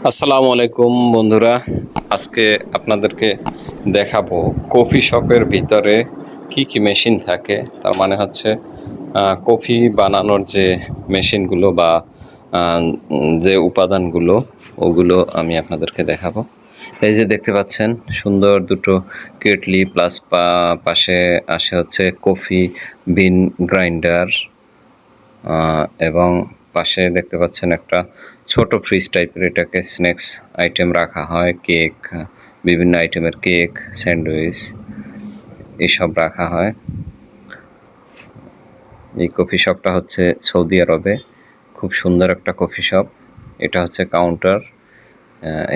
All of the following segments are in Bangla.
আসসালামু আলাইকুম বন্ধুরা। আজকে আপনাদেরকে দেখাবো কফি শপের ভিতরে কি কি মেশিন থাকে। তার মানে হচ্ছে কফি বানানোর যে মেশিনগুলো বা যে উপাদানগুলো ওগুলো আমি আপনাদেরকে দেখাবো। এই যে দেখতে পাচ্ছেন সুন্দর দুটো কেটলি প্লাস পাশে আসে হচ্ছে কফি বিন গ্রাইন্ডার, এবং পাশে দেখতে পাচ্ছেন একটা ছোট ফ্রিজ টাইপের, এটাকে স্ন্যাক্স আইটেম রাখা হয়, কেক, বিভিন্ন আইটেমের কেক, স্যান্ডউইচ এইসব রাখা হয়। এই কফি শপটা হচ্ছে সৌদি আরবে, খুব সুন্দর একটা কফি শপ। এটা হচ্ছে কাউন্টার।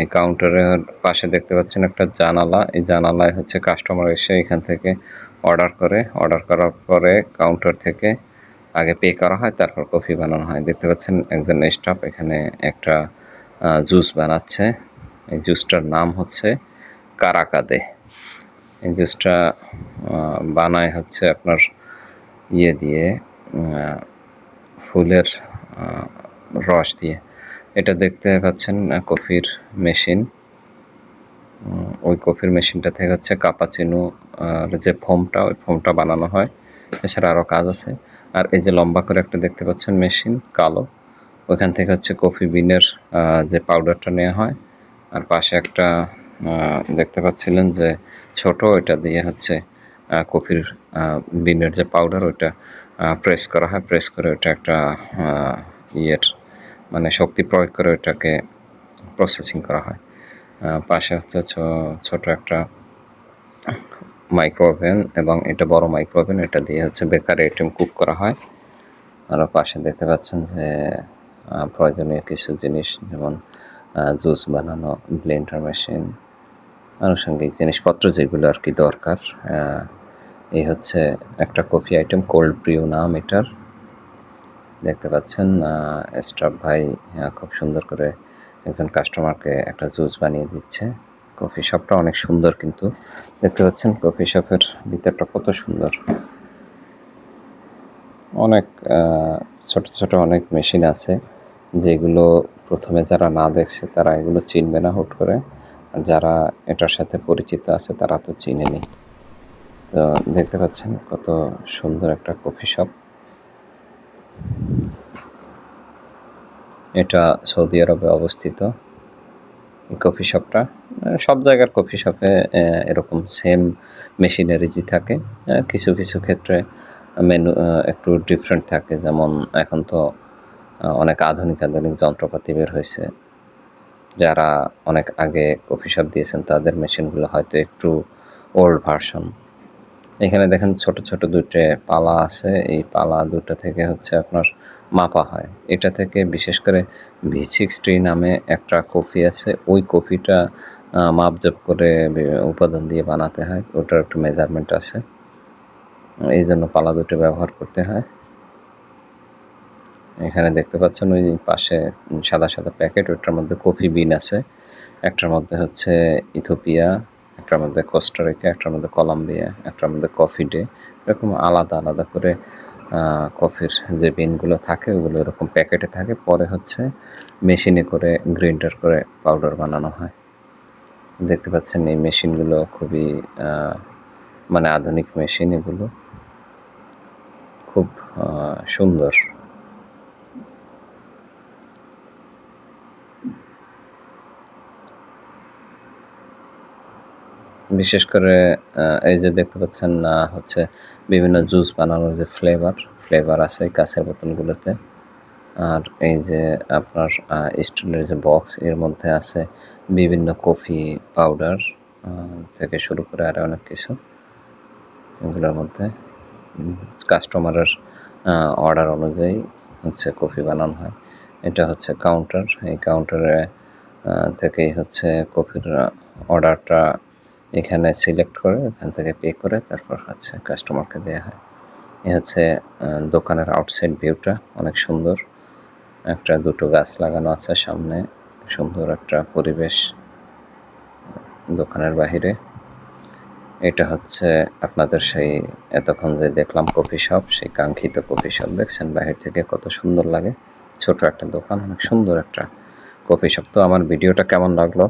এই কাউন্টারের পাশে দেখতে পাচ্ছেন একটা জানালা, এই জানালায় হচ্ছে কাস্টমার এসে এখান থেকে অর্ডার করার পরে কাউন্টার থেকে আগে পে করা হয়, তারপর কফি বানানো হয়। দেখতে পাচ্ছেন একজন স্টাফ এখানে একটা জুস বানাচ্ছে। এই জুসটার নাম হচ্ছে কারাকাদে। এই জুসটা বানায় হচ্ছে আপনার ইয়ে দিয়ে, ফুলের রস দিয়ে। এটা দেখতে পাচ্ছেন কফির মেশিন। ওই কফির মেশিনটা থেকে হচ্ছে কাপাচিনো যে ফোমটা, ওই ফোমটা বানানো হয়। এছাড়া আরও কাজ আছে। আর এই যে লম্বা করে একটা দেখতে পাচ্ছেন মেশিন কালো, ওইখান থেকে হচ্ছে কফি বিনের যে পাউডারটা নেওয়া হয়। আর পাশে একটা দেখতে পাচ্ছিলেন যে ছোট, ওইটা দিয়ে হচ্ছে কফির বিনের যে পাউডার ওইটা প্রেস করা হয়। প্রেস করে ওইটা একটা ইয়ের মানে শক্তি প্রয়োগ করে ওইটাকে প্রসেসিং করা হয়। পাশে হচ্ছে ছোট একটা মাইক্রো ওভেন, এবং এটা বড় মাইক্রো ওভেন, এটা দিয়ে হচ্ছে বেকারি আইটেম কুক করা হয়। আরও পাশে দেখতে পাচ্ছেন যে প্রয়োজনীয় কিছু জিনিস, যেমন জুস বানানো, ব্লেন্ডার মেশিন, আনুষঙ্গিক জিনিসপত্র যেগুলো আর কি দরকার। এই হচ্ছে একটা কফি আইটেম, কোল্ড ব্রিউ নাম এটার। দেখতে পাচ্ছেন স্টাফ ভাই খুব সুন্দর করে একজন কাস্টমারকে একটা জুস বানিয়ে দিচ্ছে। কফি শপটা অনেক সুন্দর, কিন্তু দেখতে পাচ্ছেন কফি শপের ভিতরটা কত সুন্দর। অনেক ছোট ছোট অনেক মেশিন আছে, যেগুলো প্রথমে যারা না দেখছে তারা এগুলো চিনবে না হুট করে, আর যারা এটার সাথে পরিচিত আছে তারা তো চিনেনি। তো দেখতে পাচ্ছেন কত সুন্দর একটা কফি শপ। এটা সৌদি আরবে অবস্থিত এই কফি শপটা। সব জায়গার কফি শপে এরকম সেম মেশিনারিজি থাকে, কিছু কিছু ক্ষেত্রে মেনু একটু ডিফারেন্ট থাকে। যেমন এখন তো অনেক আধুনিক আধুনিক যন্ত্রপাতি বের হয়েছে, যারা অনেক আগে কফি শপ দিয়েছেন তাদের মেশিনগুলো হয়তো একটু ওল্ড ভার্সন। এখানে দেখেন ছোট ছোট দুটো পালা আছে, এই পালা দুটো থেকে হচ্ছে আপনার মাপা হয়। এটা থেকে বিশেষ করে V60 নামে একটা কফি আছে, ওই কফিটা মাপজোপ করে উপাদান দিয়ে বানাতে হয়, ওটার একটু মেজারমেন্ট আছে, এই জন্য পালা দুটো ব্যবহার করতে হয়। এখানে দেখতে পাচ্ছেন ওই পাশে সাদা সাদা প্যাকেট, ওটার মধ্যে কফি বিন আছে। একটার মধ্যে হচ্ছে ইথিওপিয়া, একটার মধ্যে কোস্টারিকা, একটার মধ্যে কলম্বিয়া, একটার মধ্যে কফি ডে। এরকম আলাদা আলাদা করে কফির যে বিনগুলো থাকে ওগুলো এরকম প্যাকেটে থাকে, পরে হচ্ছে মেশিনে করে গ্রাইন্ডার করে পাউডার বানানো হয়। দেখতে পাচ্ছেন এই মেশিনগুলো খুবই মানে আধুনিক মেশিন, এগুলো খুব সুন্দর। বিশেষ করে এই যে দেখতে পাচ্ছেন হচ্ছে বিভিন্ন জুস বানানোর যে ফ্লেভার আছে এই কাঁচের বোতলগুলোতে। আর এই যে আপনার স্টিলের যে বক্স, এর মধ্যে আছে বিভিন্ন কফি পাউডার থেকে শুরু করে আরও অনেক কিছু। এগুলোর মধ্যে কাস্টমারের অর্ডার অনুযায়ী হচ্ছে কফি বানানো হয়। এটা হচ্ছে কাউন্টার, এই কাউন্টারে থেকেই হচ্ছে কফির অর্ডারটা এখানে সিলেক্ট করে এখান থেকে পে করে তারপর হচ্ছে কাস্টমারকে দেওয়া হয়। এ হচ্ছে দোকানের আউটসাইড ভিউটা, অনেক সুন্দর। একটা দুটো গাছ লাগানো আছে সামনে, সুন্দর একটা পরিবেশ দোকানের বাহিরে। এটা হচ্ছে আপনাদের সেই এতক্ষণ যে দেখলাম কফি শপ, সেই কাঙ্ক্ষিত কফি শপ। দেখছেন বাহির থেকে কত সুন্দর লাগে, ছোট একটা দোকান, অনেক সুন্দর একটা কফি শপ। তো আমার ভিডিওটা কেমন লাগলো